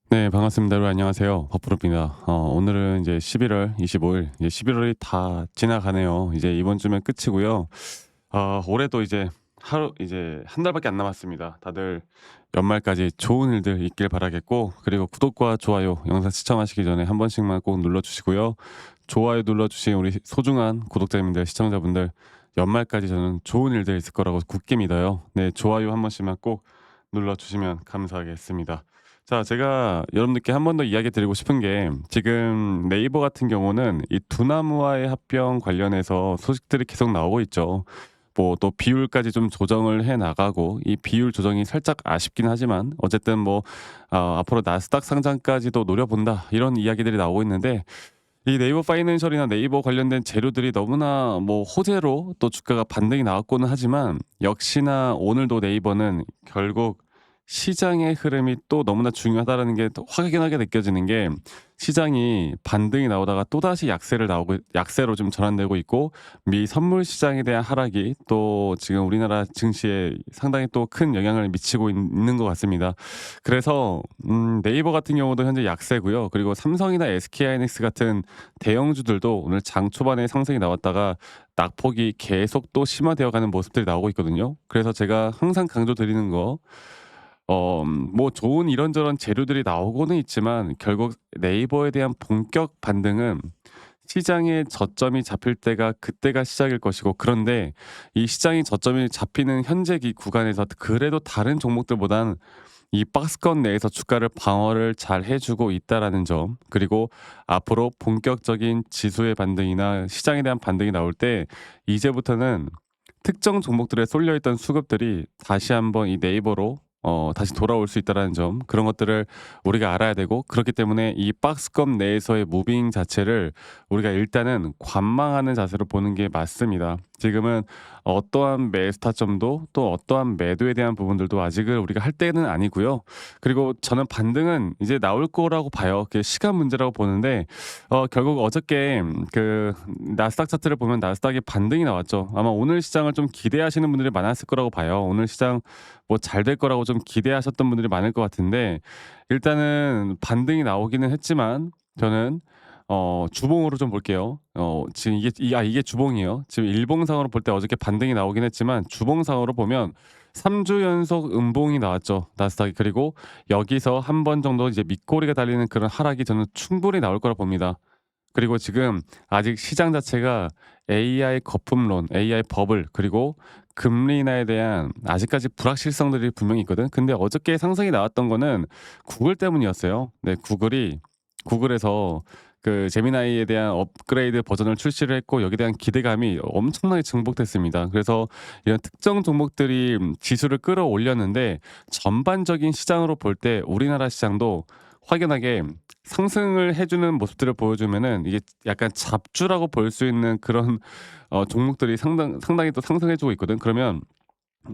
네, 반갑습니다. 여러분 안녕하세요. 버프로입니다. 오늘은 이제 11월 25일, 이제 11월이 다 지나가네요. 이제 이번 주면 끝이고요. 올해도 이제 하루 이제 한 달밖에 안 남았습니다. 다들 연말까지 좋은 일들 있길 바라겠고, 그리고 구독과 좋아요 영상 시청하시기 전에 한 번씩만 꼭 눌러주시고요. 좋아요 눌러주신 우리 소중한 구독자님들, 시청자분들, 연말까지 저는 좋은 일들 있을 거라고 굳게 믿어요. 네, 좋아요 한 번씩만 꼭 눌러주시면 감사하겠습니다. 자, 제가 여러분들께 한 번 더 이야기 드리고 싶은 게, 지금 네이버 같은 경우는 이 두나무와의 합병 관련해서 소식들이 계속 나오고 있죠. 뭐 또 비율까지 좀 조정을 해 나가고, 이 비율 조정이 살짝 아쉽긴 하지만 어쨌든 뭐 앞으로 나스닥 상장까지도 노려본다, 이런 이야기들이 나오고 있는데, 이 네이버 파이낸셜이나 네이버 관련된 재료들이 너무나 뭐 호재로 또 주가가 반등이 나왔고는 하지만, 역시나 오늘도 네이버는 결국 시장의 흐름이 또 너무나 중요하다라는 게 또 확연하게 느껴지는 게, 시장이 반등이 나오다가 또다시 약세로 좀 전환되고 있고, 미 선물 시장에 대한 하락이 또 지금 우리나라 증시에 상당히 또 큰 영향을 미치고 있는 것 같습니다. 그래서 네이버 같은 경우도 현재 약세고요. 그리고 삼성이나 SK하이닉스 같은 대형주들도 오늘 장 초반에 상승이 나왔다가 낙폭이 계속 또 심화되어 가는 모습들이 나오고 있거든요. 그래서 제가 항상 강조드리는 거, 뭐 좋은 이런저런 재료들이 나오고는 있지만 결국 네이버에 대한 본격 반등은 시장의 저점이 잡힐 때가 그때가 시작일 것이고, 그런데 이 시장이 저점이 잡히는 현재 기 구간에서 그래도 다른 종목들보다는 이 박스권 내에서 주가를 방어를 잘 해주고 있다라는 점, 그리고 앞으로 본격적인 지수의 반등이나 시장에 대한 반등이 나올 때 이제부터는 특정 종목들에 쏠려 있던 수급들이 다시 한번 이 네이버로 다시 돌아올 수 있다라는 점, 그런 것들을 우리가 알아야 되고, 그렇기 때문에 이 박스권 내에서의 무빙 자체를 우리가 일단은 관망하는 자세로 보는 게 맞습니다. 지금은 어떠한 매수 타점도 또 어떠한 매도에 대한 부분들도 아직은 우리가 할 때는 아니고요. 그리고 저는 반등은 이제 나올 거라고 봐요. 그게 시간 문제라고 보는데, 결국 어저께 그 나스닥 차트를 보면 나스닥이 반등이 나왔죠. 아마 오늘 시장을 좀 기대하시는 분들이 많았을 거라고 봐요. 오늘 시장 뭐 잘 될 거라고 좀 기대하셨던 분들이 많을 것 같은데, 일단은 반등이 나오기는 했지만 저는 주봉으로 좀 볼게요. 지금 이게 주봉이에요. 지금 일봉상으로 볼 때 어저께 반등이 나오긴 했지만, 주봉상으로 보면 3주 연속 음봉이 나왔죠, 나스닥이. 그리고 여기서 한 번 정도 이제 밑꼬리가 달리는 그런 하락이 저는 충분히 나올 거라 봅니다. 그리고 지금 아직 시장 자체가 AI 거품론, AI 버블, 그리고 금리 인하에 대한 아직까지 불확실성들이 분명히 있거든. 근데 어저께 상승이 나왔던 거는 구글 때문이었어요. 네, 구글에서 그 제미나이에 대한 업그레이드 버전을 출시를 했고, 여기에 대한 기대감이 엄청나게 증폭됐습니다. 그래서 이런 특정 종목들이 지수를 끌어올렸는데, 전반적인 시장으로 볼 때 우리나라 시장도 확연하게 상승을 해 주는 모습들을 보여주면은, 이게 약간 잡주라고 볼 수 있는 그런 종목들이 상당히 또 상승해 주고 있거든. 그러면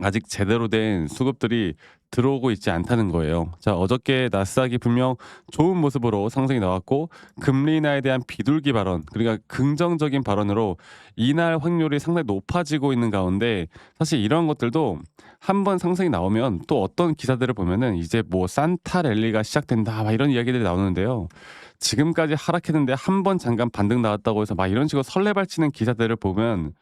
아직 제대로 된 수급들이 들어오고 있지 않다는 거예요. 자, 어저께 나스닥이 분명 좋은 모습으로 상승이 나왔고, 금리 인하에 대한 비둘기 발언, 그러니까 긍정적인 발언으로 인할 확률이 상당히 높아지고 있는 가운데, 사실 이런 것들도 한번 상승이 나오면 또 어떤 기사들을 보면은 이제 뭐 산타 랠리가 시작된다, 막 이런 이야기들이 나오는데요. 지금까지 하락했는데 한 번 잠깐 반등 나왔다고 해서 막 이런 식으로 설레발치는 기사들을 보면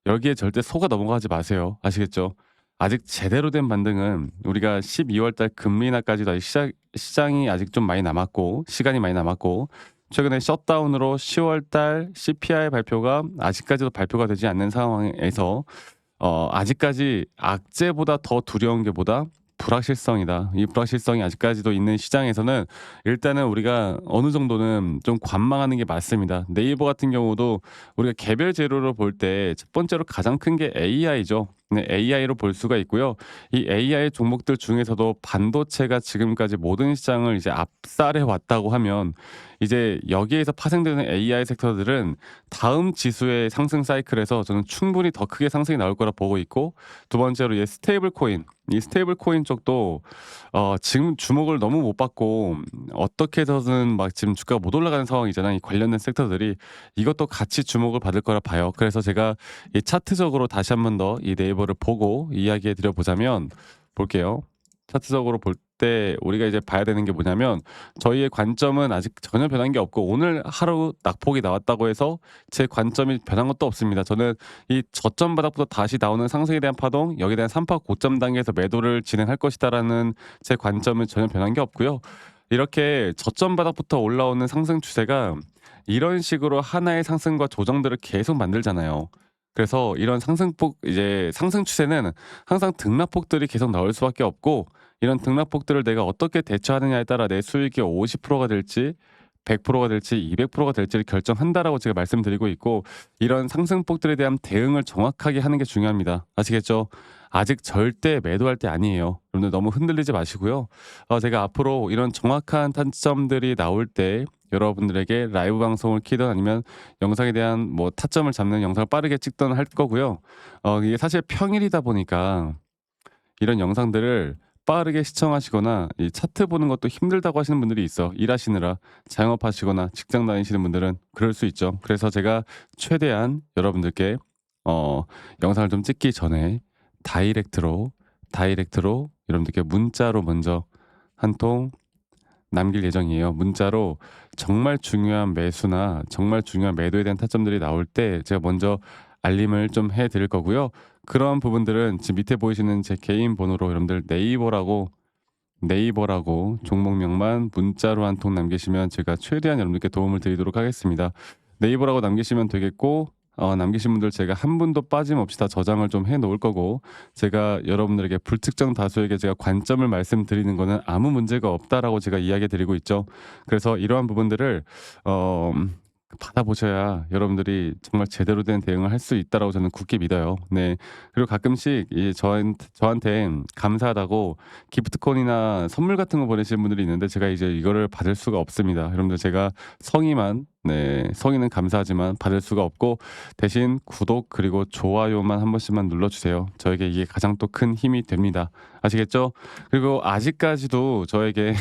여기에 절대 속아 넘어가지 마세요. 아시겠죠? 아직 제대로 된 반등은 우리가 12월 달 금리 인하까지도 아직 시장이 아직 좀 많이 남았고, 시간이 많이 남았고, 최근에 셧다운으로 10월 달 CPI 발표가 아직까지도 발표가 되지 않는 상황에서 아직까지 악재보다 더 두려운 게 뭐다? 불확실성이다. 이 불확실성이 아직까지도 있는 시장에서는 일단은 우리가 어느 정도는 좀 관망하는 게 맞습니다. 네이버 같은 경우도 우리가 개별 재료로 볼 때 첫 번째로 가장 큰 게 AI죠. 네, AI로 볼 수가 있고요. 이 AI 종목들 중에서도 반도체가 지금까지 모든 시장을 이제 압살해 왔다고 하면, 이제 여기에서 파생되는 AI 섹터들은 다음 지수의 상승 사이클에서 저는 충분히 더 크게 상승이 나올 거라 보고 있고, 두 번째로 이 스테이블 코인, 이 스테이블 코인 쪽도 지금 주목을 너무 못 받고 어떻게 해서든 막 지금 주가가 못 올라가는 상황이잖아요, 이 관련된 섹터들이. 이것도 같이 주목을 받을 거라 봐요. 그래서 제가 이 차트적으로 다시 한번 더 이 네이버를 보고 이야기해 드려 보자면, 볼게요. 차트적으로 볼 때 우리가 이제 봐야 되는 게 뭐냐면 저희의 관점은 아직 전혀 변한 게 없고 오늘 하루 낙폭이 나왔다고 해서 제 관점이 변한 것도 없습니다. 저는 이 저점 바닥부터 다시 나오는 상승에 대한 파동, 여기에 대한 3파 고점 단계에서 매도를 진행할 것이다라는 제 관점은 전혀 변한 게 없고요. 이렇게 저점 바닥부터 올라오는 상승 추세가 이런 식으로 하나의 상승과 조정들을 계속 만들잖아요. 그래서 이런 상승폭 이제 상승 추세는 항상 등락폭들이 계속 나올 수밖에 없고 이런 등락폭들을 내가 어떻게 대처하느냐에 따라 내 수익이 50%가 될지 100%가 될지 200%가 될지를 결정한다라고 제가 말씀드리고 있고 이런 상승폭들에 대한 대응을 정확하게 하는 게 중요합니다. 아시겠죠? 아직 절대 매도할 때 아니에요. 여러분들 너무 흔들리지 마시고요. 제가 앞으로 이런 정확한 타점들이 나올 때 여러분들에게 라이브 방송을 키든 아니면 영상에 대한 뭐 타점을 잡는 영상을 빠르게 찍든 할 거고요. 이게 사실 평일이다 보니까 이런 영상들을 빠르게 시청하시거나 이 차트 보는 것도 힘들다고 하시는 분들이 있어. 일하시느라 자영업하시거나 직장 다니시는 분들은 그럴 수 있죠. 그래서 제가 최대한 여러분들께 어 영상을 좀 찍기 전에 다이렉트로 여러분들께 문자로 먼저 한 통 남길 예정이에요. 문자로 정말 중요한 매수나 정말 중요한 매도에 대한 타점들이 나올 때 제가 먼저 알림을 좀 해 드릴 거고요. 그런 부분들은 지금 밑에 보이시는 제 개인 번호로 여러분들 네이버라고 종목명만 문자로 한 통 남기시면 제가 최대한 여러분들께 도움을 드리도록 하겠습니다. 네이버라고 남기시면 되겠고 남기신 분들 제가 한 분도 빠짐없이 다 저장을 좀 해 놓을 거고 제가 여러분들에게 불특정 다수에게 제가 관점을 말씀드리는 거는 아무 문제가 없다라고 제가 이야기 드리고 있죠. 그래서 이러한 부분들을 어 받아보셔야 여러분들이 정말 제대로 된 대응을 할 수 있다라고 저는 굳게 믿어요. 네. 그리고 가끔씩 저한테 감사하다고 기프트콘이나 선물 같은 거 보내시는 분들이 있는데 제가 이제 이거를 받을 수가 없습니다. 여러분들 제가 성의는 감사하지만 받을 수가 없고 대신 구독 그리고 좋아요만 한 번씩만 눌러주세요. 저에게 이게 가장 또 큰 힘이 됩니다. 아시겠죠? 그리고 아직까지도 저에게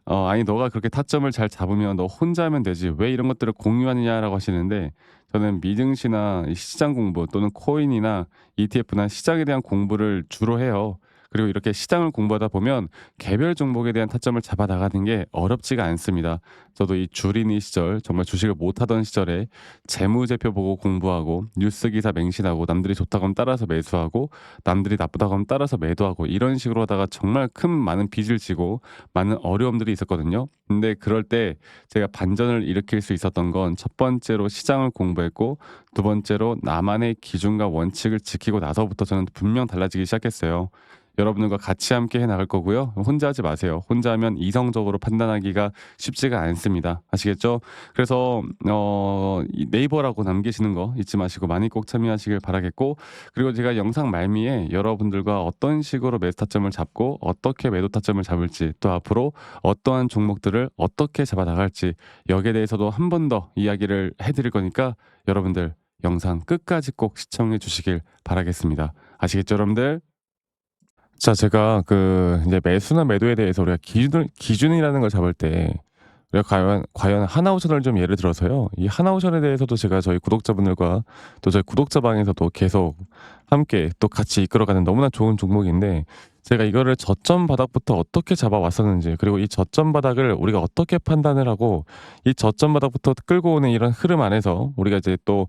아니 너가 그렇게 타점을 잘 잡으면 너 혼자 하면 되지. 왜 이런 것들을 공유하느냐라고 하시는데 저는 미증시나 이 시장 공부 또는 코인이나 ETF나 시장에 대한 공부를 주로 해요. 그리고 이렇게 시장을 공부하다 보면 개별 종목에 대한 타점을 잡아 나가는 게 어렵지가 않습니다. 저도 이 주린이 시절 정말 주식을 못하던 시절에 재무제표 보고 공부하고 뉴스 기사 맹신하고 남들이 좋다고 하면 따라서 매수하고 남들이 나쁘다고 하면 따라서 매도하고 이런 식으로 하다가 정말 큰 많은 빚을 지고 많은 어려움들이 있었거든요. 근데 그럴 때 제가 반전을 일으킬 수 있었던 건 첫 번째로 시장을 공부했고 두 번째로 나만의 기준과 원칙을 지키고 나서부터 저는 분명 달라지기 시작했어요. 여러분들과 같이 함께 해 나갈 거고요. 혼자 하지 마세요. 혼자 하면 이성적으로 판단하기가 쉽지가 않습니다. 아시겠죠? 그래서 이 네이버라고 남기시는 거 잊지 마시고 많이 꼭 참여하시길 바라겠고 그리고 제가 영상 말미에 여러분들과 어떤 식으로 매수 타점을 잡고 어떻게 매도 타점을 잡을지 또 앞으로 어떠한 종목들을 어떻게 잡아 나갈지 여기에 대해서도 한 번 더 이야기를 해드릴 거니까 여러분들 영상 끝까지 꼭 시청해 주시길 바라겠습니다. 아시겠죠, 여러분들? 자, 제가 이제 매수나 매도에 대해서 우리가 기준이라는 걸 잡을 때 우리가 과연 하나오션을 좀 예를 들어서요. 이 하나오션에 대해서도 제가 저희 구독자분들과 또 저희 구독자방에서도 계속 함께 또 같이 이끌어가는 너무나 좋은 종목인데 제가 이거를 저점 바닥부터 어떻게 잡아왔었는지 그리고 이 저점 바닥을 우리가 어떻게 판단을 하고 이 저점 바닥부터 끌고 오는 이런 흐름 안에서 우리가 이제 또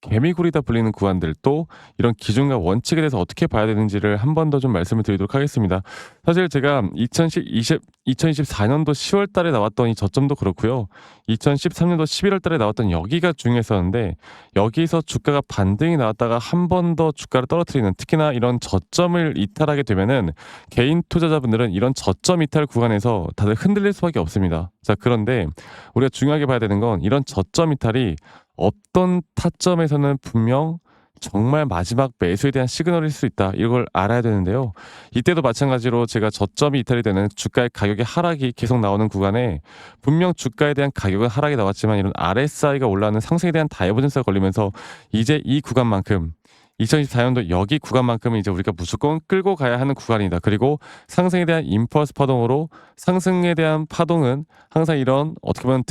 개미굴이다 불리는 구간들 또 이런 기준과 원칙에 대해서 어떻게 봐야 되는지를 한 번 더 좀 말씀을 드리도록 하겠습니다. 사실 제가 2024년도 10월 달에 나왔던 이 저점도 그렇고요. 2013년도 11월 달에 나왔던 여기가 중요했었는데 여기서 주가가 반등이 나왔다가 한 번 더 주가를 떨어뜨리는 특히나 이런 저점을 이탈하게 되면은 개인 투자자분들은 이런 저점 이탈 구간에서 다들 흔들릴 수밖에 없습니다. 자, 그런데 우리가 중요하게 봐야 되는 건 이런 저점 이탈이 어떤 타점에서는 분명 정말 마지막 매수에 대한 시그널일 수 있다. 이걸 알아야 되는데요. 이때도 마찬가지로 제가 저점이 이탈이 되는 주가의 가격의 하락이 계속 나오는 구간에 분명 주가에 대한 가격은 하락이 나왔지만 이런 RSI가 올라가는 상승에 대한 다이버전스가 걸리면서 이제 이 구간만큼 2024년도 여기 구간만큼은 이제 우리가 무조건 끌고 가야 하는 구간이다. 그리고 상승에 대한 임펄스 파동으로 상승에 대한 파동은 항상 이런 어떻게 보면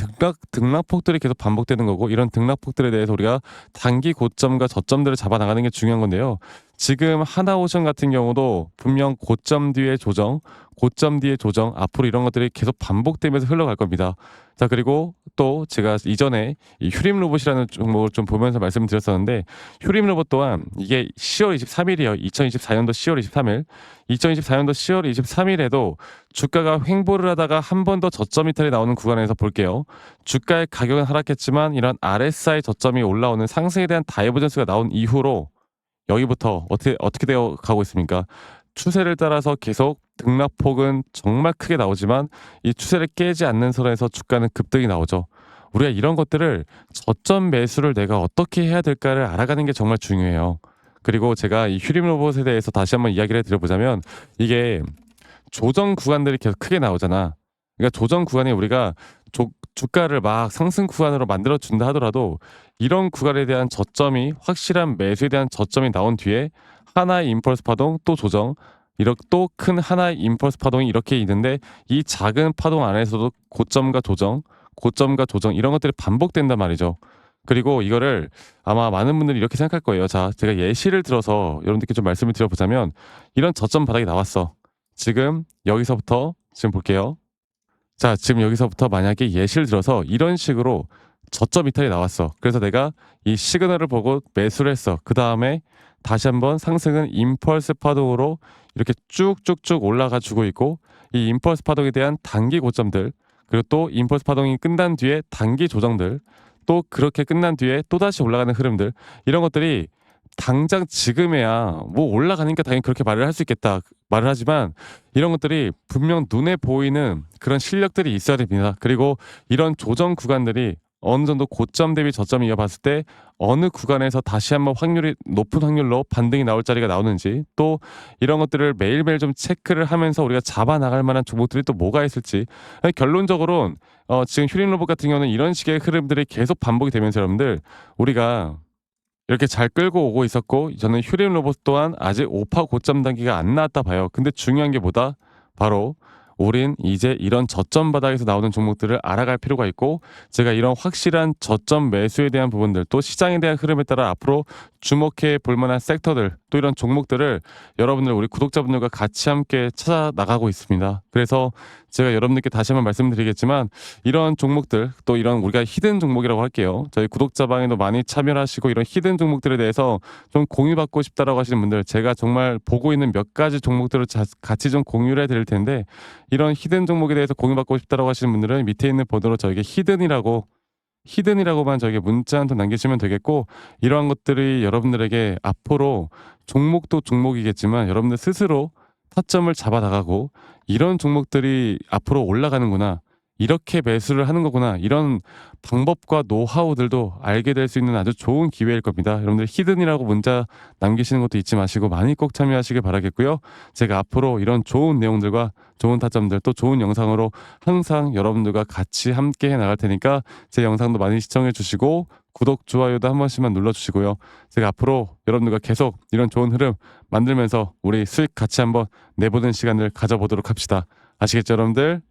등락폭들이 계속 반복되는 거고, 이런 등락폭들에 대해서 우리가 단기 고점과 저점들을 잡아 나가는 게 중요한 건데요. 지금 하나오션 같은 경우도 분명 고점 뒤에 조정, 고점 뒤에 조정, 앞으로 이런 것들이 계속 반복되면서 흘러갈 겁니다. 자, 그리고 또 제가 이전에 이 휴림 로봇이라는 종목을 좀 보면서 말씀드렸었는데, 휴림 로봇 또한 이게 10월 23일이에요. 2024년도 10월 23일. 2024년도 10월 23일에도 주가가 횡보를 하다가 한 번 더 저점 이탈이 나오는 구간에서 볼게요. 주가의 가격은 하락했지만 이런 RSI 저점이 올라오는 상승에 대한 다이버전스가 나온 이후로 여기부터 어떻게 되어 가고 있습니까? 추세를 따라서 계속 등락폭은 정말 크게 나오지만 이 추세를 깨지 않는 선에서 주가는 급등이 나오죠. 우리가 이런 것들을 저점 매수를 내가 어떻게 해야 될까를 알아가는 게 정말 중요해요. 그리고 제가 이 휴림 로봇에 대해서 다시 한번 이야기를 드려보자면, 이게 조정 구간들이 계속 크게 나오잖아. 그러니까 조정 구간이 우리가 주가를 막 상승 구간으로 만들어 준다 하더라도 이런 구간에 대한 저점이, 확실한 매수에 대한 저점이 나온 뒤에 하나의 임펄스 파동 또 조정, 이렇게 또 큰 하나의 임펄스 파동이 이렇게 있는데, 이 작은 파동 안에서도 고점과 조정, 고점과 조정 이런 것들이 반복된단 말이죠. 그리고 이거를 아마 많은 분들이 이렇게 생각할 거예요. 자, 제가 예시를 들어서 여러분들께 좀 말씀을 드려보자면, 이런 저점 바닥이 나왔어. 지금 여기서부터 지금 볼게요. 자, 지금 여기서부터 만약에 예시를 들어서 이런 식으로 저점 이탈이 나왔어. 그래서 내가 이 시그널을 보고 매수를 했어. 그 다음에 다시 한번 상승은 임펄스 파동으로 이렇게 쭉쭉쭉 올라가 주고 있고, 이 임펄스 파동에 대한 단기 고점들, 그리고 또 임펄스 파동이 끝난 뒤에 단기 조정들, 또 그렇게 끝난 뒤에 또다시 올라가는 흐름들, 이런 것들이 당장 지금에야 뭐 올라가니까 당연히 그렇게 말을 할 수 있겠다 말을 하지만, 이런 것들이 분명 눈에 보이는 그런 실력들이 있어야 됩니다. 그리고 이런 조정 구간들이 어느 정도 고점 대비 저점을 이어봤을 때 어느 구간에서 다시 한번 확률이 높은 확률로 반등이 나올 자리가 나오는지, 또 이런 것들을 매일매일 좀 체크를 하면서 우리가 잡아 나갈 만한 종목들이 또 뭐가 있을지. 결론적으로는 지금 휴림 로봇 같은 경우는 이런 식의 흐름들이 계속 반복이 되면서 여러분들, 우리가 이렇게 잘 끌고 오고 있었고, 저는 휴림 로봇 또한 아직 5파 고점 단계가 안 나왔다 봐요. 근데 중요한 게 뭐다? 바로 우린 이제 이런 저점 바닥에서 나오는 종목들을 알아갈 필요가 있고, 제가 이런 확실한 저점 매수에 대한 부분들, 또 시장에 대한 흐름에 따라 앞으로 주목해 볼 만한 섹터들, 또 이런 종목들을 여러분들, 우리 구독자분들과 같이 함께 찾아 나가고 있습니다. 그래서 제가 여러분들께 다시 한번 말씀드리겠지만, 이런 종목들, 또 이런 우리가 히든 종목이라고 할게요. 저희 구독자방에도 많이 참여하시고 이런 히든 종목들에 대해서 좀 공유받고 싶다라고 하시는 분들, 제가 정말 보고 있는 몇 가지 종목들을 같이 좀 공유를 해드릴 텐데, 이런 히든 종목에 대해서 공유받고 싶다라고 하시는 분들은 밑에 있는 번호로 저에게 히든이라고만 저에게 문자 한 통 남기시면 되겠고, 이러한 것들이 여러분들에게 앞으로 종목도 종목이겠지만 여러분들 스스로 타점을 잡아 나가고, 이런 종목들이 앞으로 올라가는구나, 이렇게 매수를 하는 거구나, 이런 방법과 노하우들도 알게 될 수 있는 아주 좋은 기회일 겁니다. 여러분들 히든이라고 문자 남기시는 것도 잊지 마시고 많이 꼭 참여하시길 바라겠고요. 제가 앞으로 이런 좋은 내용들과 좋은 타점들, 또 좋은 영상으로 항상 여러분들과 같이 함께 해 나갈 테니까 제 영상도 많이 시청해 주시고 구독, 좋아요도 한 번씩만 눌러주시고요. 제가 앞으로 여러분들과 계속 이런 좋은 흐름 만들면서 우리 수익 같이 한번 내보는 시간을 가져보도록 합시다. 아시겠죠, 여러분들?